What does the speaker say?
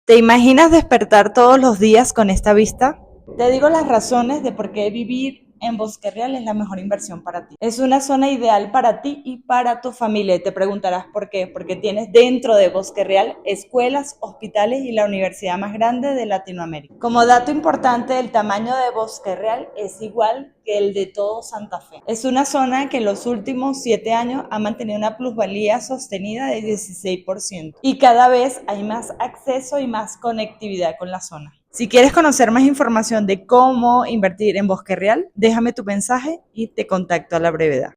¿Te imaginas despertar todos los días con esta vista? Te digo las razones de por qué vivir en Bosque Real es la mejor inversión para ti. Es una zona ideal para ti y para tu familia. Y te preguntarás por qué. Porque tienes dentro de Bosque Real escuelas, hospitales y la universidad más grande de Latinoamérica. Como dato importante, el tamaño de Bosque Real es igual que el de todo Santa Fe. Es una zona que en los últimos 7 años ha mantenido una plusvalía sostenida de 16% y cada vez hay más acceso y más conectividad con la zona. Si quieres conocer más información de cómo invertir en Bosque Real, déjame tu mensaje y te contacto a la brevedad.